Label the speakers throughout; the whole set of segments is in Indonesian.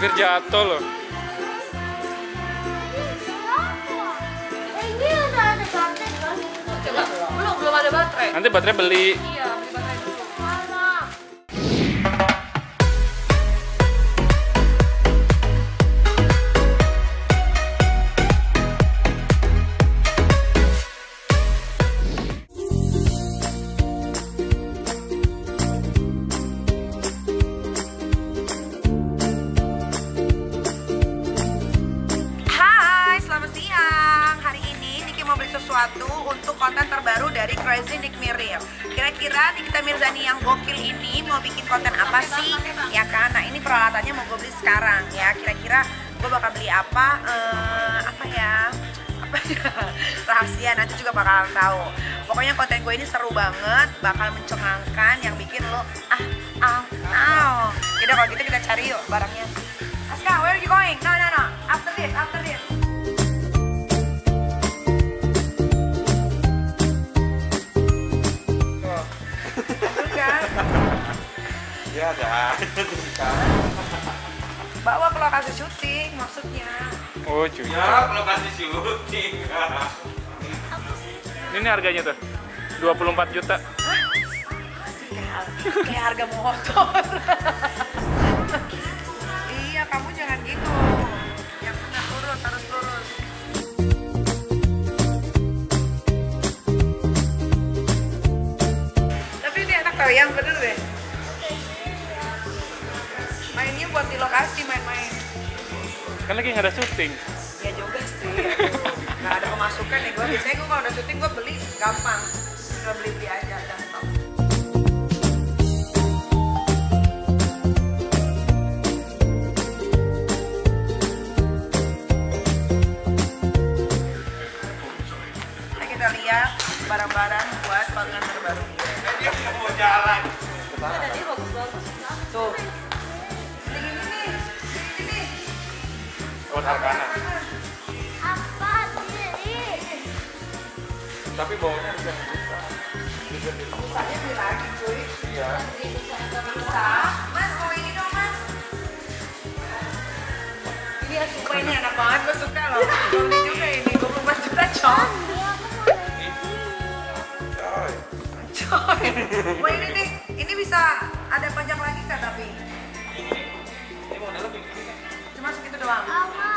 Speaker 1: Hampir jatuh loh.
Speaker 2: Ini udah ada baterai kan?
Speaker 3: Coba, belum ada baterai.
Speaker 1: Nanti baterai beli.
Speaker 3: Iya, beli baterai dulu.
Speaker 4: Sesuatu untuk konten terbaru dari Crazy Nick Miril. Kira-kira Nikita Mirzani yang gokil ini mau bikin konten apa sih? Ya kan? Nah ini peralatannya mau gue beli sekarang ya. Kira-kira gue bakal beli apa? Apa ya? Rahasia, nanti juga bakalan tahu. Pokoknya konten gue ini seru banget, bakal mencengangkan yang bikin lo Yaudah kalau gitu kita cari yuk barangnya. Aska, where are you going? No. After this.
Speaker 5: Ya ada.
Speaker 4: Bawa ke lokasi syuting maksudnya.
Speaker 1: Oh cuy.
Speaker 5: Ya kalau kasih syuting.
Speaker 1: Ini harganya tuh 24 juta.
Speaker 4: Kayak harga motor. Iya, kamu jangan gitu. Yang benar harus lurus. Tapi ini enak tau, yang bener deh. Mainnya buat di lokasi main-main.
Speaker 1: Kan lagi nggak ada syuting.
Speaker 4: Ya juga sih. Nggak ada pemasukan nih gue. Biasanya gue kalau udah syuting gue beli gampang. Gue beli aja gampang. Nah, kita lihat barang-barang buat pameran terbaru.
Speaker 5: Dia mau jalan.
Speaker 3: Ada dia bagus-bagus.
Speaker 4: Tuh. Ini.
Speaker 1: Oh, Arkana.
Speaker 2: Apa ini?
Speaker 5: Tapi baunya bisa bisa.
Speaker 4: Busanya beli lagi cuy.
Speaker 5: Iya.
Speaker 4: Bisa. Mas mau ini dong mas. Ini ya sumpah ini enak banget, gue suka loh. Gue beli juga ini, 24 juta coy. Coy. Wah ini nih, ini bisa ada pajak lagi nggak tapi?
Speaker 5: Ini model lebih gini.
Speaker 4: Cuma segitu doang.
Speaker 2: Apa?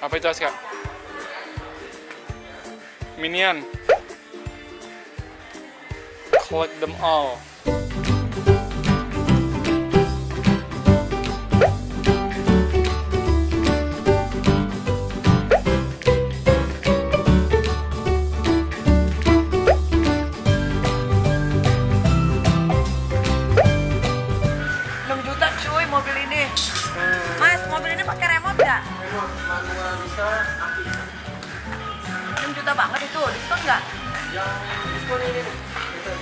Speaker 1: Apa itu Aska? Minion. Collect them all.
Speaker 4: Mas, mobil ini pakai remote nggak?
Speaker 5: Remote manual bisa, aki.
Speaker 4: 6 juta banget itu, diskon nggak?
Speaker 5: Yang diskon ini nih. Itu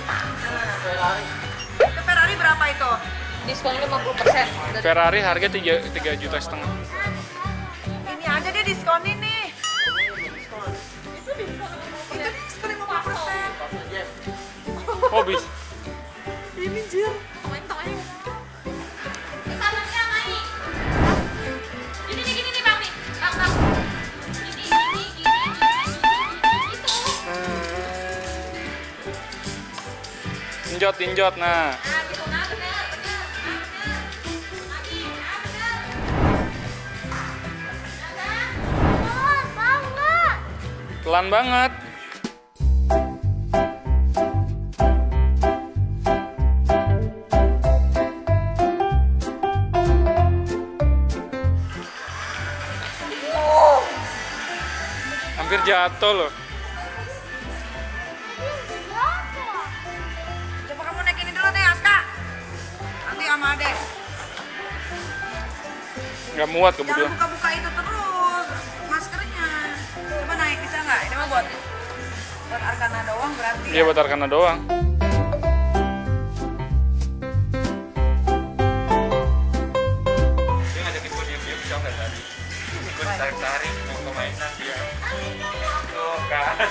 Speaker 5: Ferrari.
Speaker 4: Itu Ferrari berapa itu?
Speaker 3: Diskon 50%.
Speaker 1: Ferrari harga 3 juta setengah.
Speaker 4: Ini aja dia diskonin nih.
Speaker 5: Diskon.
Speaker 4: Itu diskon 50%.
Speaker 1: Oh bis.
Speaker 4: Ini jir.
Speaker 1: Injot, nah. Pelan banget. Hampir jatuh loh.
Speaker 4: Coba kamu naik ini dulu deh, Aska. Nanti sama Ade.
Speaker 1: Nggak muat
Speaker 4: Jangan
Speaker 1: kebetulan.
Speaker 4: buka-buka itu terus maskernya. Coba naik, bisa nggak? Ini mah buat Arkana doang berarti.
Speaker 1: Iya, buat Arkana doang.
Speaker 5: Dia ngajakin gue diem-diem, bisa nggak tadi? Gue ditarik-tarik, mau ke mainan dia. Tuh kan.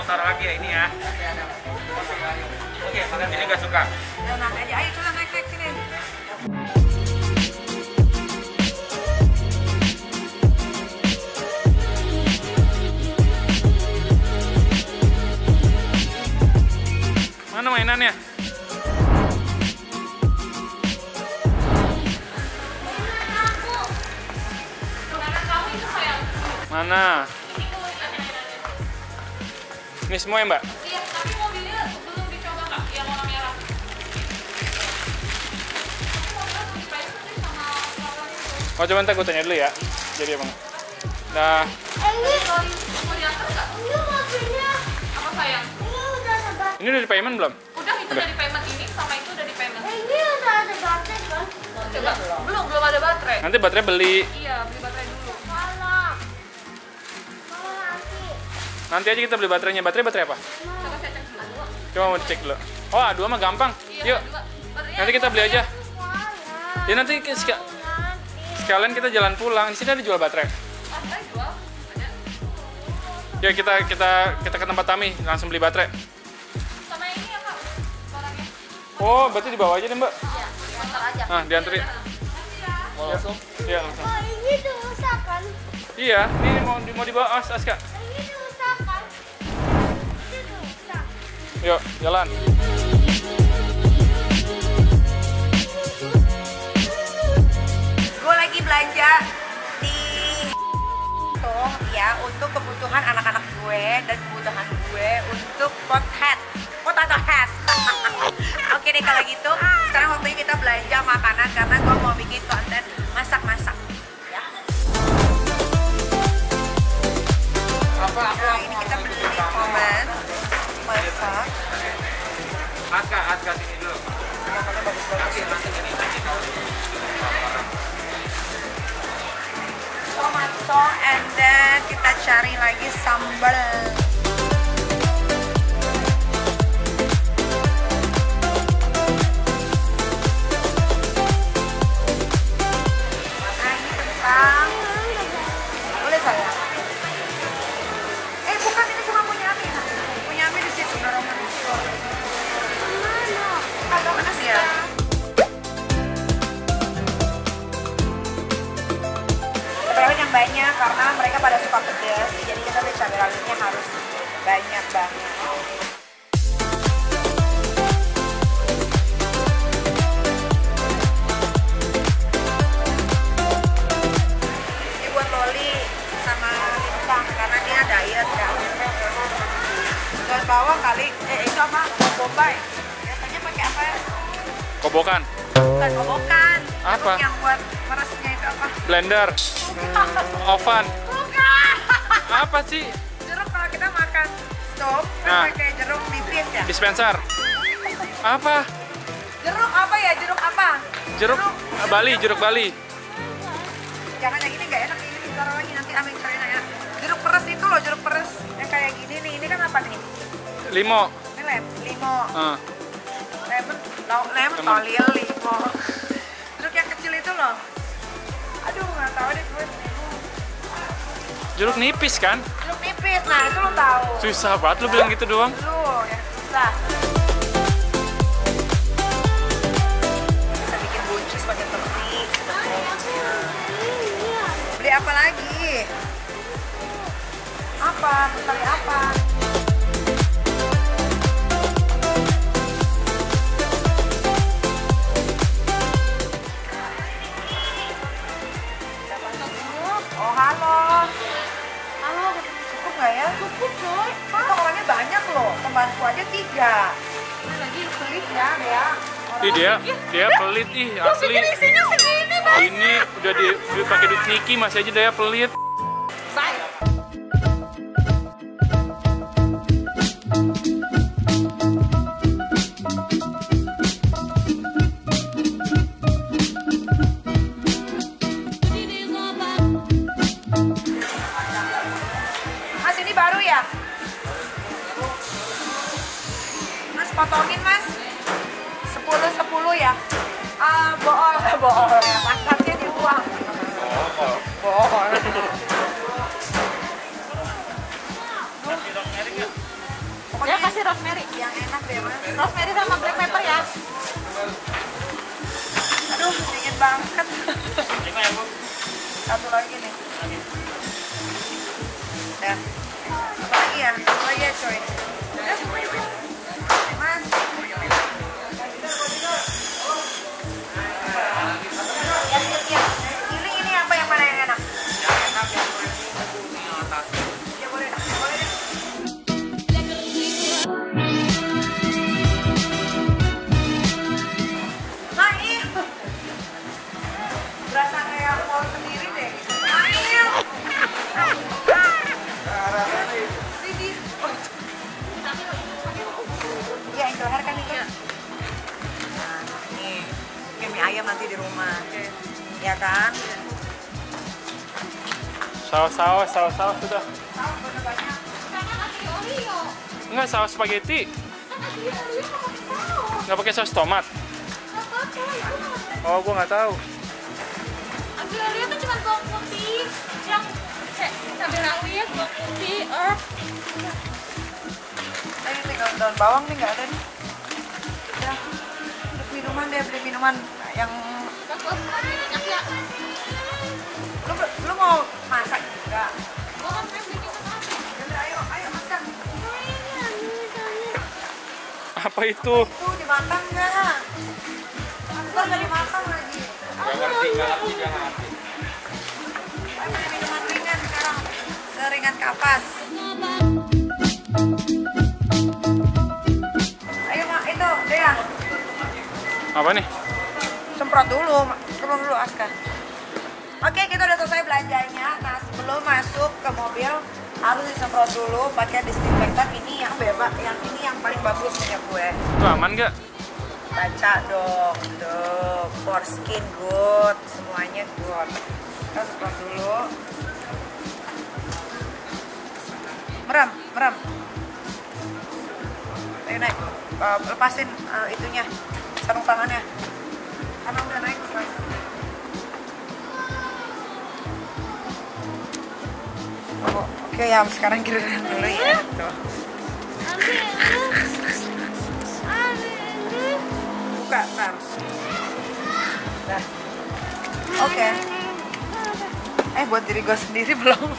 Speaker 6: taruh lagi ya ini ya. Oke, makan ini nggak suka.
Speaker 4: Nah, aja, ayo coba naik sini.
Speaker 1: Mana mainannya? Mana? Ini semua ya, Mbak?
Speaker 3: Iya, tapi mobilnya belum dicoba nggak? Yang warna merah.
Speaker 1: Oh, coba ntar gue tanya dulu ya. Jadi emang. Nah,
Speaker 2: Ini
Speaker 3: Mau diantar nggak?
Speaker 2: mobilnya.
Speaker 3: Apa sayang?
Speaker 2: Ini udah ada baterai.
Speaker 1: ini udah di payment belum?
Speaker 3: Udah, itu udah di payment ini sama itu udah di payment.
Speaker 2: Ini udah ada baterai kan?
Speaker 3: Coba. Belum ada baterai.
Speaker 1: Nanti baterai beli.
Speaker 3: Iya, beli baterai dulu.
Speaker 2: Malam. Malam nanti.
Speaker 1: Nanti aja kita beli baterainya. Baterai apa?
Speaker 3: Coba saya cek dulu.
Speaker 1: Coba mau cek dulu. Oh, A2 mah gampang.
Speaker 3: Iya,
Speaker 1: Yuk,
Speaker 3: dua. Baterainya
Speaker 1: nanti kita beli aja.
Speaker 2: Malam.
Speaker 1: Ya nanti
Speaker 2: Nanti.
Speaker 1: sekalian kita jalan pulang. Di sini ada jual baterai.
Speaker 3: Baterai jual. Ada.
Speaker 1: Ya kita ke tempat Tami langsung beli baterai.
Speaker 3: Sama ini ya, Kak. Barangnya.
Speaker 1: Oh, berarti dibawa aja deh, Mbak.
Speaker 3: Iya, diantar aja.
Speaker 1: Nah, dianterin.
Speaker 6: Langsung.
Speaker 1: Iya, langsung.
Speaker 2: Oh, ini dirusak kan?
Speaker 1: Iya, ini mau dibawa Aska.
Speaker 2: Ini dirusak kan? Ini dirusak.
Speaker 1: Yuk, jalan.
Speaker 4: Gue lagi belanja di tuh ya untuk kebutuhan anak-anak gue dan kebutuhan gue untuk potato head. Oke deh kalau gitu, sekarang waktunya kita belanja makanan karena gue mau bikin konten masak-masak. Ya. Nah, ini kita beli momen masak.
Speaker 6: Aska sini dulu.
Speaker 4: Yang bagus-bagus. Tomato and then kita cari lagi sambal. Nah ini kentang. Boleh sayang? Bukan, ini cuma punya Ami. Punya Ami di situ dorongan. Agak mana dia? Cabai yang banyak karena mereka pada suka pedas, jadi kita beli cabai rawitnya harus banyak banget. Ini buat Loli sama Lintang karena dia diet kan. Daun bawang kali, itu apa? Bombay. Biasanya pakai apa ya?
Speaker 1: Kobokan.
Speaker 4: Bukan kobokan.
Speaker 1: Apa?
Speaker 4: Yang buat meresnya itu apa?
Speaker 1: Blender. Oven.
Speaker 4: Bukan.
Speaker 1: Apa sih?
Speaker 4: Jeruk kalau kita makan stop, kan
Speaker 1: Nah.
Speaker 4: pakai jeruk nipis ya?
Speaker 1: Dispenser. Apa?
Speaker 4: Jeruk apa ya? Jeruk apa?
Speaker 1: Jeruk Bali, jeruk Bali.
Speaker 4: Jangan yang ini nggak enak, ini ditaruh lagi nanti Amin cari enak. Jeruk peres itu loh, jeruk peres yang kayak gini nih. Ini kan apa nih?
Speaker 1: Limo.
Speaker 4: Ini limo.
Speaker 1: Ah.
Speaker 4: Lemon tolil limo. Jeruk yang kecil itu loh. Aduh, nggak tahu deh gue.
Speaker 1: Jeruk nipis kan?
Speaker 4: Jeruk nipis, nah itu lo tahu.
Speaker 1: Susah banget lu bilang gitu doang.
Speaker 4: Lu yang susah. Bisa bikin buncis pakai tepik sebetulnya. Beli apa lagi? Apa? Beli apa? Oh halo. Halo, cukup nggak ya? Cukup coy. Kita orangnya banyak loh. Pembantu aja 3. Lagi pelit ya, Dea.
Speaker 1: Ih, dia pelit ih asli.
Speaker 4: Isinya segini, Bang.
Speaker 1: Ini udah dipakai duit Niki masih aja dia pelit.
Speaker 4: Bye. Mas ini baru ya? Mas potongin mas 10 ya? Bohong ya, pangkatnya dibuang. Bohong.
Speaker 3: rosemary.
Speaker 4: Yang enak deh mas.
Speaker 3: Rosemary sama black pepper ya.
Speaker 4: Aduh, dingin banget.
Speaker 1: Ini ya, Bu.
Speaker 4: Satu lagi nih. Dan apa lagi ya? Apa lagi ya coy? Mas. Ini apa yang mana yang enak?
Speaker 6: Yang enak yang ini atas.
Speaker 4: Ya boleh deh. Mail. Berasa kayak mall sendiri deh. Mail. Sini. Iya, Indoher kan itu. Nah, ini kayak mie ayam nanti di rumah. Ya kan?
Speaker 1: Saus sudah.
Speaker 2: Karena ada Oreo.
Speaker 1: Enggak, saus spaghetti.
Speaker 2: Kan ada Oreo nggak pakai saus.
Speaker 1: Nggak pakai saus tomat.
Speaker 2: Nggak apa-apa, ya udah nggak pakai.
Speaker 1: Oh, gua nggak tahu.
Speaker 2: Ada Oreo tuh cuma bawang putih yang kayak cabai rawit, bawang putih, herb.
Speaker 4: Ini tinggal daun bawang nih nggak ada nih. Ya, beli minuman yang
Speaker 2: Bagus, banyak ya.
Speaker 4: lu mau masak juga.
Speaker 2: Gua kan pengen bikin sesuatu.
Speaker 4: Yaudah, ayo masak.
Speaker 1: Apa itu?
Speaker 4: Tuh dimakan nggak? Ntar nggak dimakan lagi.
Speaker 6: Nggak ngerti.
Speaker 4: Ayo beli minuman ringan sekarang. Seringan kapas. Ayo mak, itu Dea.
Speaker 1: Apa nih?
Speaker 4: Semprot dulu, semprot dulu Aska. Oke, kita udah selesai belanjanya. Nah, sebelum masuk ke mobil harus disemprot dulu pakai disinfektan. Ini yang bebas, yang ini yang paling bagus punya gue.
Speaker 1: Itu aman nggak?
Speaker 4: Baca dong, tuh, for skin good, semuanya good. Kita semprot dulu. Merem. Ayo naik, lepasin itunya, sarung tangannya. Karena udah naik lepas. Oh, oke ya, sekarang giliran dulu ya. Tuh. Buka, Ram. Dah. Oke. Buat diri gue sendiri belum.